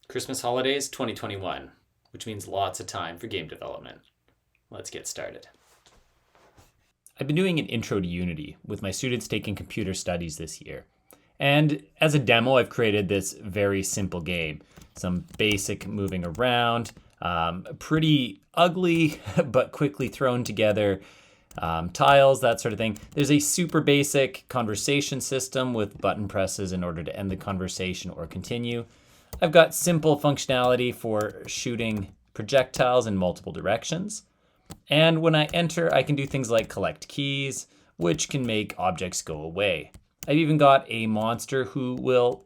Christmas holidays 2021, which means lots of time for game development. Let's get started. I've been doing an intro to Unity with my students taking computer studies this year. And as a demo, I've created this very simple game. Some basic moving around, pretty ugly, but quickly thrown together tiles, that sort of thing. There's a super basic conversation system with button presses in order to end the conversation or continue. I've got simple functionality for shooting projectiles in multiple directions. And when I enter, I can do things like collect keys, which can make objects go away. I've even got a monster who will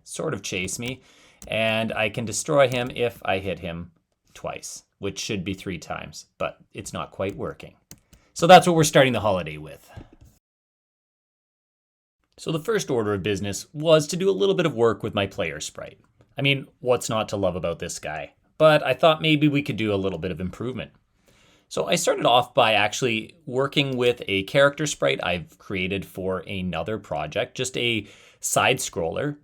sort of chase me, and I can destroy him if I hit him twice, which should be 3 times, but it's not quite working. So that's what we're starting the holiday with. So the first order of business was to do a little bit of work with my player sprite. I mean, what's not to love about this guy? But I thought maybe we could do a little bit of improvement. So I started off by actually working with a character sprite I've created for another project, just a side scroller,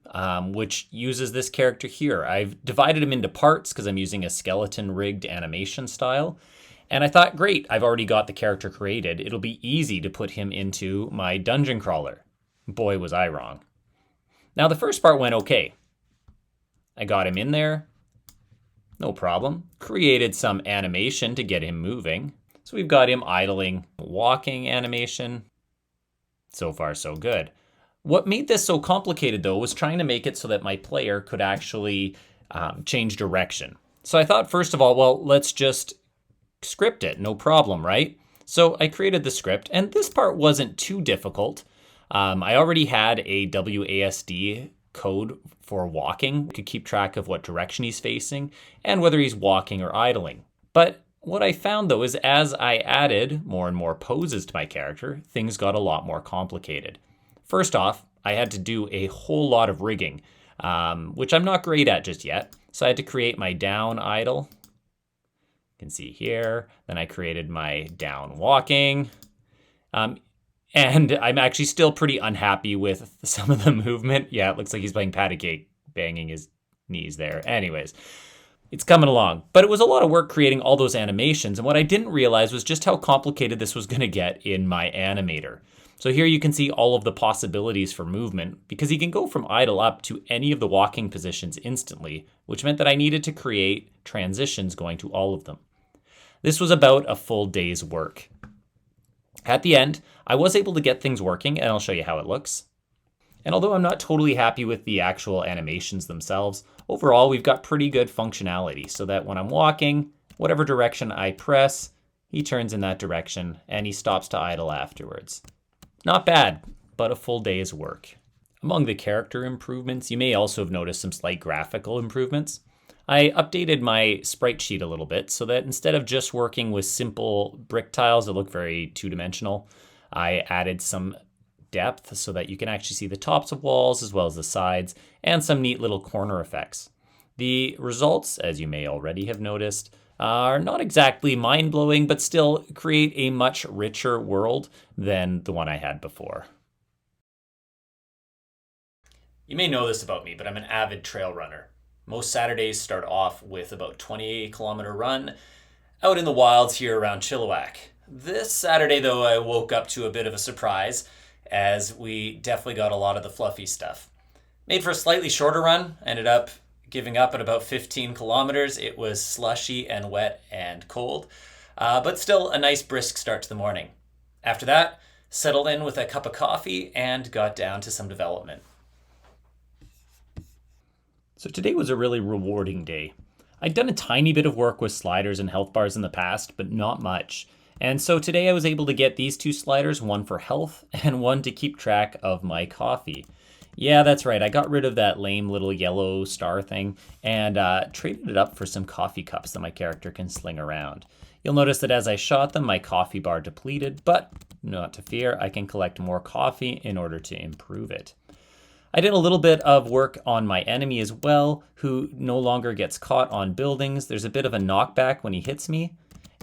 which uses this character here. I've divided him into parts because I'm using a skeleton rigged animation style. And I thought, great, I've already got the character created. It'll be easy to put him into my dungeon crawler. Boy, was I wrong. Now the first part went okay. I got him in there, no problem. Created some animation to get him moving. So we've got him idling, walking animation. So far, so good. What made this so complicated, though, was trying to make it so that my player could actually change direction. So I thought, first of all, well, let's just script it, no problem, right? So I created the script, and this part wasn't too difficult. I already had a WASD code for walking, to keep track of what direction he's facing and whether he's walking or idling. But what I found though is as I added more and more poses to my character, things got a lot more complicated. First off, I had to do a whole lot of rigging, which I'm not great at just yet. So I had to create my down idle. You can see here. Then I created my down walking. And I'm actually still pretty unhappy with some of the movement. Yeah, it looks like he's playing patty cake, banging his knees there. Anyways, it's coming along. But it was a lot of work creating all those animations. And what I didn't realize was just how complicated this was going to get in my animator. So here you can see all of the possibilities for movement because he can go from idle up to any of the walking positions instantly, which meant that I needed to create transitions going to all of them. This was about a full day's work. At the end, I was able to get things working, and I'll show you how it looks. And although I'm not totally happy with the actual animations themselves, overall we've got pretty good functionality so that when I'm walking, whatever direction I press, he turns in that direction and he stops to idle afterwards. Not bad, but a full day's work. Among the character improvements, you may also have noticed some slight graphical improvements. I updated my sprite sheet a little bit so that instead of just working with simple brick tiles that look very two-dimensional, I added some depth so that you can actually see the tops of walls as well as the sides and some neat little corner effects. The results, as you may already have noticed, are not exactly mind-blowing, but still create a much richer world than the one I had before. You may know this about me, but I'm an avid trail runner. Most Saturdays start off with about 28-kilometer run out in the wilds here around Chilliwack. This Saturday, though, I woke up to a bit of a surprise as we definitely got a lot of the fluffy stuff. Made for a slightly shorter run, ended up giving up at about 15 kilometers. It was slushy and wet and cold, but still a nice brisk start to the morning. After that, settled in with a cup of coffee and got down to some development. So today was a really rewarding day. I'd done a tiny bit of work with sliders and health bars in the past, but not much. And so today I was able to get these 2 sliders, one for health and one to keep track of my coffee. Yeah, that's right. I got rid of that lame little yellow star thing and traded it up for some coffee cups that my character can sling around. You'll notice that as I shot them, my coffee bar depleted, but not to fear, I can collect more coffee in order to improve it. I did a little bit of work on my enemy as well, who no longer gets caught on buildings. There's a bit of a knockback when he hits me.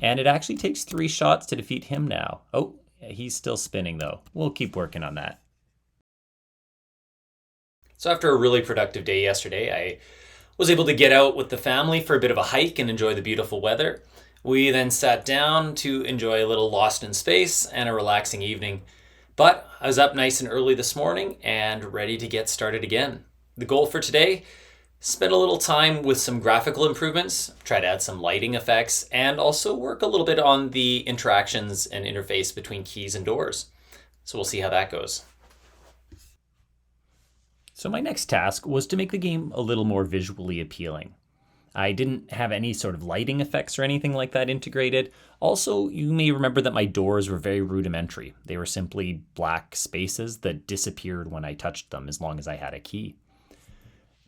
And it actually takes 3 shots to defeat him now. Oh, he's still spinning though. We'll keep working on that. So after a really productive day yesterday, I was able to get out with the family for a bit of a hike and enjoy the beautiful weather. We then sat down to enjoy a little Lost in Space and a relaxing evening. But I was up nice and early this morning and ready to get started again. The goal for today: spend a little time with some graphical improvements, try to add some lighting effects, and also work a little bit on the interactions and interface between keys and doors. So we'll see how that goes. So my next task was to make the game a little more visually appealing. I didn't have any sort of lighting effects or anything like that integrated. Also, you may remember that my doors were very rudimentary. They were simply black spaces that disappeared when I touched them as long as I had a key.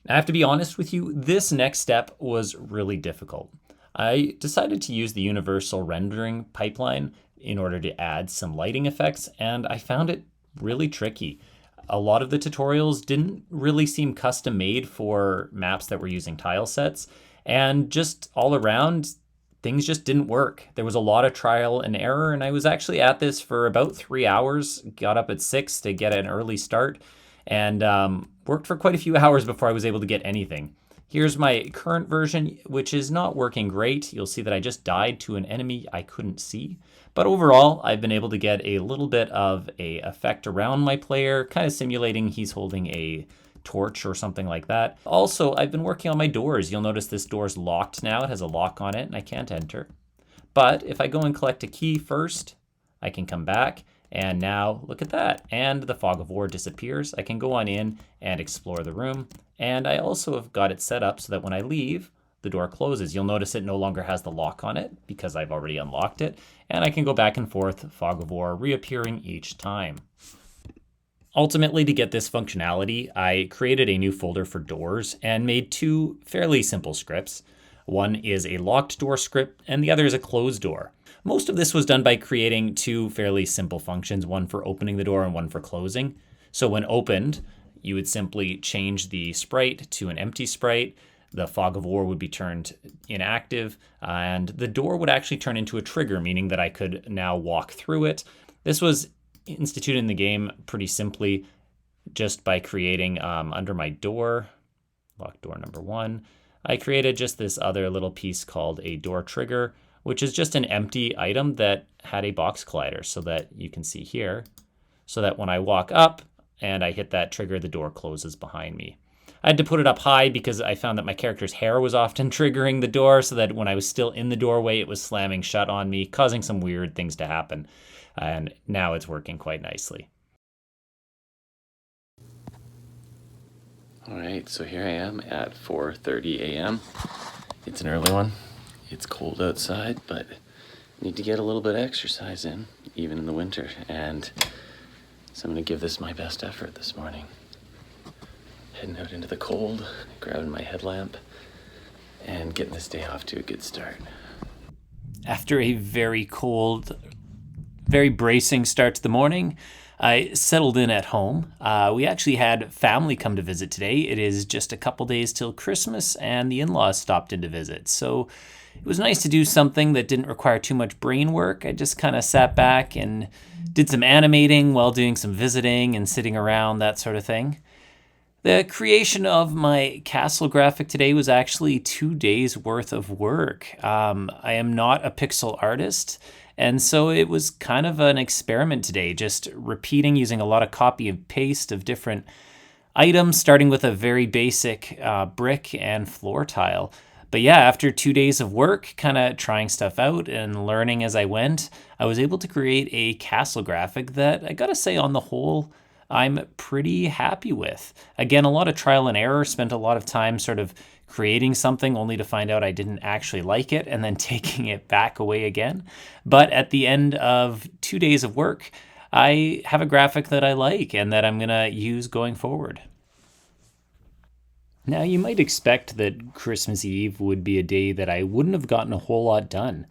I have to be honest with you, this next step was really difficult. I decided to use the universal rendering pipeline in order to add some lighting effects, and I found it really tricky. A lot of the tutorials didn't really seem custom made for maps that were using tile sets, and just all around, things just didn't work. There was a lot of trial and error, and I was actually at this for about 3 hours, got up at 6 to get an early start, and worked for quite a few hours before I was able to get anything. Here's my current version, which is not working great. You'll see that I just died to an enemy I couldn't see. But overall, I've been able to get a little bit of a effect around my player, kind of simulating he's holding a torch or something like that. Also, I've been working on my doors. You'll notice this door's locked now. It has a lock on it and I can't enter. But if I go and collect a key first, I can come back. And now look at that. And the fog of war disappears. I can go on in and explore the room. And I also have got it set up so that when I leave, the door closes. You'll notice it no longer has the lock on it because I've already unlocked it. And I can go back and forth, fog of war reappearing each time. Ultimately, to get this functionality, I created a new folder for doors and made 2 fairly simple scripts. One is a locked door script and the other is a closed door. Most of this was done by creating 2 fairly simple functions, one for opening the door and one for closing. So when opened, you would simply change the sprite to an empty sprite. The fog of war would be turned inactive, and the door would actually turn into a trigger, meaning that I could now walk through it. This was instituted in the game pretty simply just by creating under my door, lock door number 1, I created just this other little piece called a door trigger, which is just an empty item that had a box collider, so that you can see here, so that when I walk up and I hit that trigger, the door closes behind me. I had to put it up high because I found that my character's hair was often triggering the door, so that when I was still in the doorway, it was slamming shut on me, causing some weird things to happen. And now it's working quite nicely. All right, so here I am at 4:30 a.m. It's an early one. It's cold outside, but I need to get a little bit of exercise in, even in the winter. And so I'm gonna give this my best effort this morning. Heading out into the cold, grabbing my headlamp, and getting this day off to a good start. After a very cold, very bracing start to the morning, I settled in at home. We actually had family come to visit today. It is just a couple days till Christmas, and the in-laws stopped in to visit. So it was nice to do something that didn't require too much brain work. I just kind of sat back and did some animating while doing some visiting and sitting around, that sort of thing. The creation of my castle graphic today was actually 2 days worth of work. I am not a pixel artist, and so it was kind of an experiment today, just repeating, using a lot of copy and paste of different items, starting with a very basic brick and floor tile. But yeah, after 2 days of work, kind of trying stuff out and learning as I went, I was able to create a castle graphic that, I gotta say, on the whole, I'm pretty happy with. Again, a lot of trial and error, spent a lot of time sort of creating something only to find out I didn't actually like it and then taking it back away again. But at the end of 2 days of work, I have a graphic that I like and that I'm gonna use going forward. Now, you might expect that Christmas Eve would be a day that I wouldn't have gotten a whole lot done,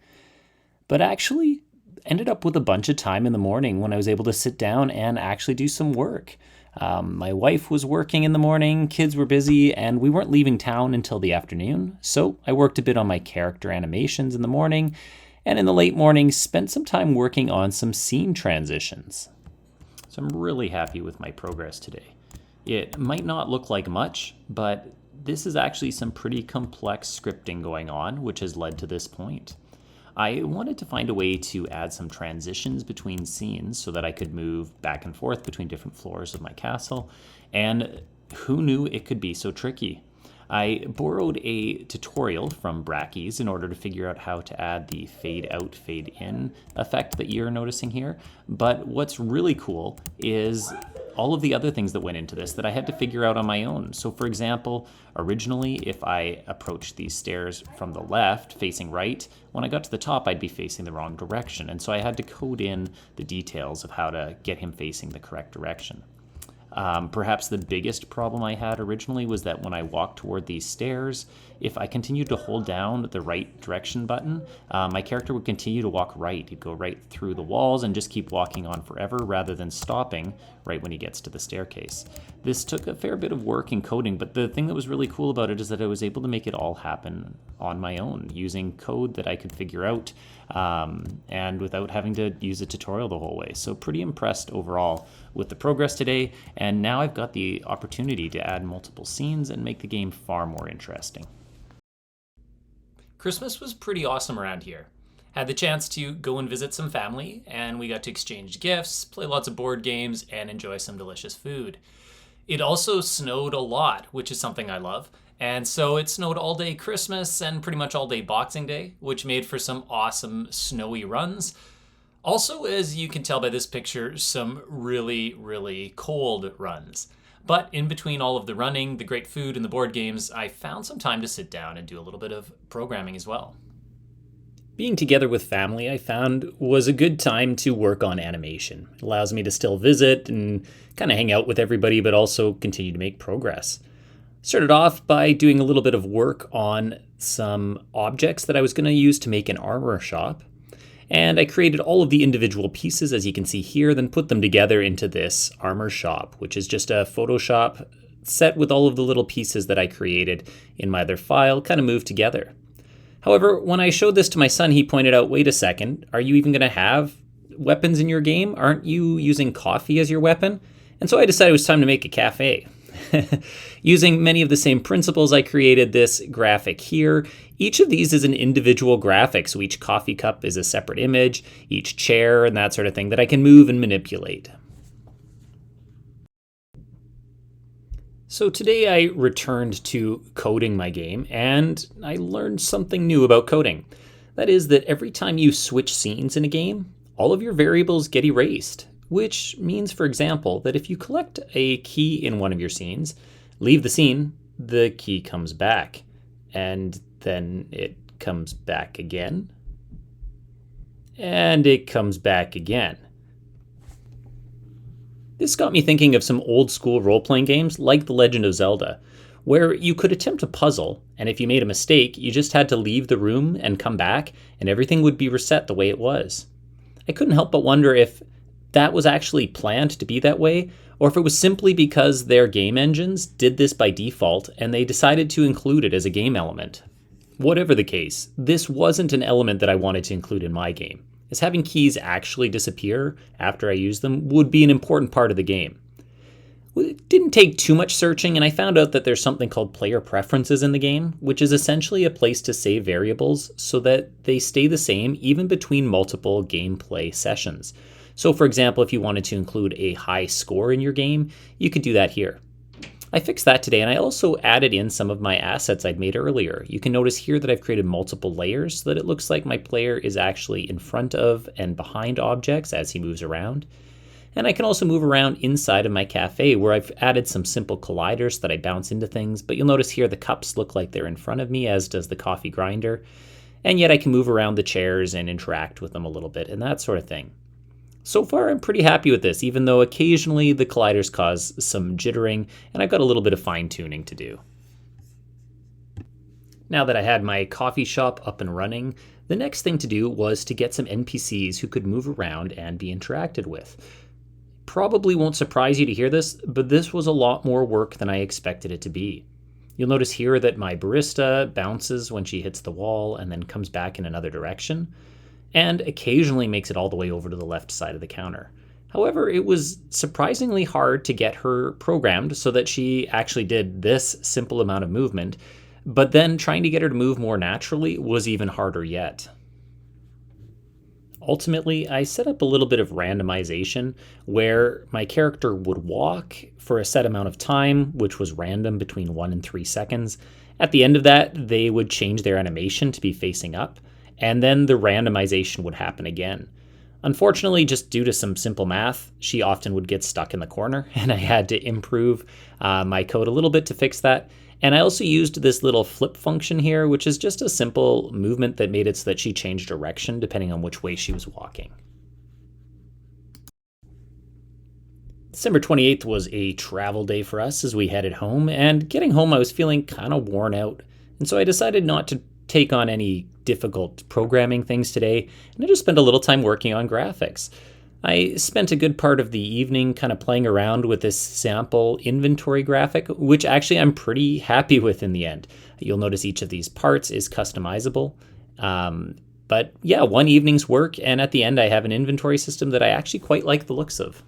but actually ended up with a bunch of time in the morning when I was able to sit down and actually do some work. My wife was working in the morning, kids were busy, and we weren't leaving town until the afternoon, so I worked a bit on my character animations in the morning, And in the late morning, spent some time working on some scene transitions. So I'm really happy with my progress today. It might not look like much, but this is actually some pretty complex scripting going on, which has led to this point. I wanted to find a way to add some transitions between scenes so that I could move back and forth between different floors of my castle, and who knew it could be so tricky? I borrowed a tutorial from Brackeys in order to figure out how to add the fade out, fade in effect that you're noticing here. But what's really cool is all of the other things that went into this that I had to figure out on my own. So for example, originally, if I approached these stairs from the left, facing right, when I got to the top, I'd be facing the wrong direction. And so I had to code in the details of how to get him facing the correct direction. Perhaps the biggest problem I had originally was that when I walked toward these stairs, if I continued to hold down the right direction button, my character would continue to walk right. He'd go right through the walls and just keep walking on forever rather than stopping right when he gets to the staircase. This took a fair bit of work in coding, but the thing that was really cool about it is that I was able to make it all happen on my own using code that I could figure out and without having to use a tutorial the whole way. So pretty impressed overall with the progress today, and now I've got the opportunity to add multiple scenes and make the game far more interesting. Christmas was pretty awesome around here. Had the chance to go and visit some family, and we got to exchange gifts, play lots of board games, and enjoy some delicious food. It also snowed a lot, which is something I love. And so it snowed all day Christmas and pretty much all day Boxing Day, which made for some awesome snowy runs. Also, as you can tell by this picture, some really, really cold runs. But in between all of the running, the great food, and the board games, I found some time to sit down and do a little bit of programming as well. Being together with family, I found, was a good time to work on animation. It allows me to still visit and kind of hang out with everybody, but also continue to make progress. Started off by doing a little bit of work on some objects that I was going to use to make an armor shop. And I created all of the individual pieces, as you can see here, then put them together into this armor shop, which is just a Photoshop set with all of the little pieces that I created in my other file kind of moved together. However, when I showed this to my son, he pointed out, wait a second, are you even going to have weapons in your game? Aren't you using coffee as your weapon? And so I decided it was time to make a cafe. Using many of the same principles, I created this graphic here. Each of these is an individual graphic, so each coffee cup is a separate image, each chair and that sort of thing that I can move and manipulate. So today I returned to coding my game, and I learned something new about coding. That is that every time you switch scenes in a game, all of your variables get erased. Which means, for example, that if you collect a key in one of your scenes, leave the scene, the key comes back, and then it comes back again, and it comes back again. This got me thinking of some old school role-playing games like The Legend of Zelda, where you could attempt a puzzle, and if you made a mistake, you just had to leave the room and come back, and everything would be reset the way it was. I couldn't help but wonder if that was actually planned to be that way, or if it was simply because their game engines did this by default and they decided to include it as a game element. Whatever the case, this wasn't an element that I wanted to include in my game, as having keys actually disappear after I use them would be an important part of the game. It didn't take too much searching, and I found out that there's something called player preferences in the game, which is essentially a place to save variables so that they stay the same even between multiple gameplay sessions. So for example, if you wanted to include a high score in your game, you could do that here. I fixed that today, and I also added in some of my assets I'd made earlier. You can notice here that I've created multiple layers so that it looks like my player is actually in front of and behind objects as he moves around. And I can also move around inside of my cafe where I've added some simple colliders that I bounce into things, but you'll notice here the cups look like they're in front of me, as does the coffee grinder. And yet I can move around the chairs and interact with them a little bit and that sort of thing. So far, I'm pretty happy with this, even though occasionally the colliders cause some jittering, and I've got a little bit of fine-tuning to do. Now that I had my coffee shop up and running, the next thing to do was to get some NPCs who could move around and be interacted with. Probably won't surprise you to hear this, but this was a lot more work than I expected it to be. You'll notice here that my barista bounces when she hits the wall and then comes back in another direction. and occasionally makes it all the way over to the left side of the counter. However, it was surprisingly hard to get her programmed so that she actually did this simple amount of movement, but then trying to get her to move more naturally was even harder yet. Ultimately, I set up a little bit of randomization where my character would walk for a set amount of time, which was random between 1 and 3 seconds. At the end of that, they would change their animation to be facing up, and then the randomization would happen again. Unfortunately, just due to some simple math, she often would get stuck in the corner, and I had to improve my code a little bit to fix that. And I also used this little flip function here, which is just a simple movement that made it so that she changed direction depending on which way she was walking. December 28th was a travel day for us as we headed home, and getting home I was feeling kind of worn out, and so I decided not to take on any difficult programming things today, and I just spent a little time working on graphics. I spent a good part of the evening kind of playing around with this sample inventory graphic, which actually I'm pretty happy with in the end. You'll notice each of these parts is customizable. But yeah, one evening's work, and at the end I have an inventory system that I actually quite like the looks of.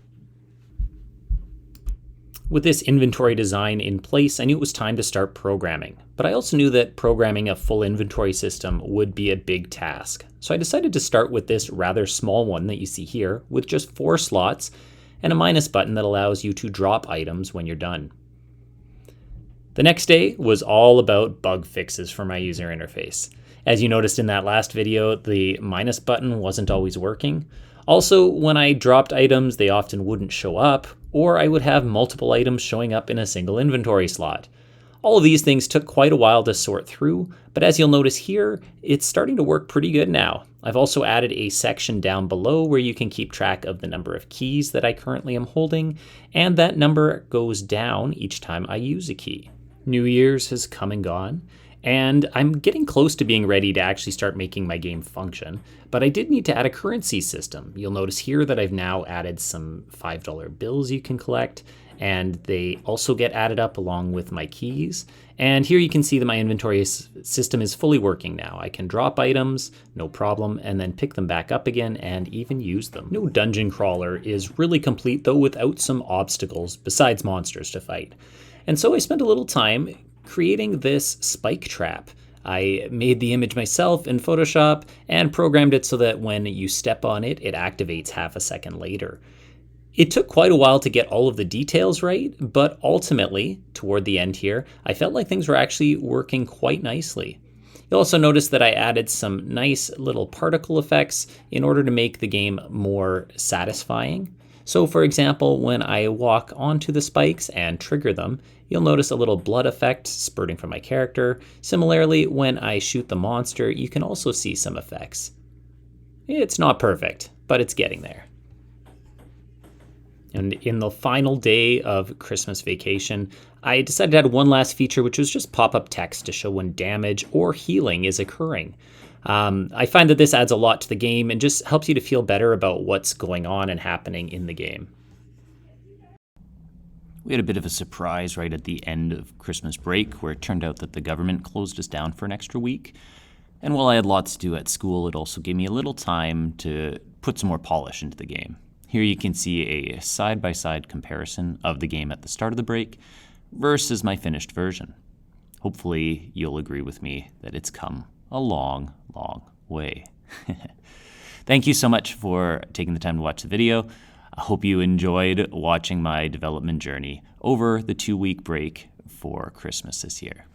With this inventory design in place, I knew it was time to start programming, but I also knew that programming a full inventory system would be a big task. So I decided to start with this rather small one that you see here with just 4 slots and a minus button that allows you to drop items when you're done. The next day was all about bug fixes for my user interface. As you noticed in that last video, the minus button wasn't always working. Also, when I dropped items, they often wouldn't show up, or I would have multiple items showing up in a single inventory slot. All of these things took quite a while to sort through, but as you'll notice here, it's starting to work pretty good now. I've also added a section down below where you can keep track of the number of keys that I currently am holding, and that number goes down each time I use a key. New Year's has come and gone, and I'm getting close to being ready to actually start making my game function, but I did need to add a currency system. You'll notice here that I've now added some $5 bills you can collect, and they also get added up along with my keys. And here you can see that my inventory system is fully working now. I can drop items, no problem, and then pick them back up again and even use them. No dungeon crawler is really complete though without some obstacles besides monsters to fight. And so I spent a little time creating this spike trap. I made the image myself in Photoshop and programmed it so that when you step on it, it activates half a second later. It took quite a while to get all of the details right, but ultimately, toward the end here, I felt like things were actually working quite nicely. You'll also notice that I added some nice little particle effects in order to make the game more satisfying. So for example, when I walk onto the spikes and trigger them, you'll notice a little blood effect spurting from my character. Similarly, when I shoot the monster, you can also see some effects. It's not perfect, but it's getting there. And in the final day of Christmas vacation, I decided to add one last feature, which was just pop-up text to show when damage or healing is occurring. I find that this adds a lot to the game and just helps you to feel better about what's going on and happening in the game. We had a bit of a surprise right at the end of Christmas break where it turned out that the government closed us down for an extra week. And while I had lots to do at school, it also gave me a little time to put some more polish into the game. Here you can see a side-by-side comparison of the game at the start of the break versus my finished version. Hopefully you'll agree with me that it's come a long, long way. Thank you so much for taking the time to watch the video. I hope you enjoyed watching my development journey over the 2-week break for Christmas this year.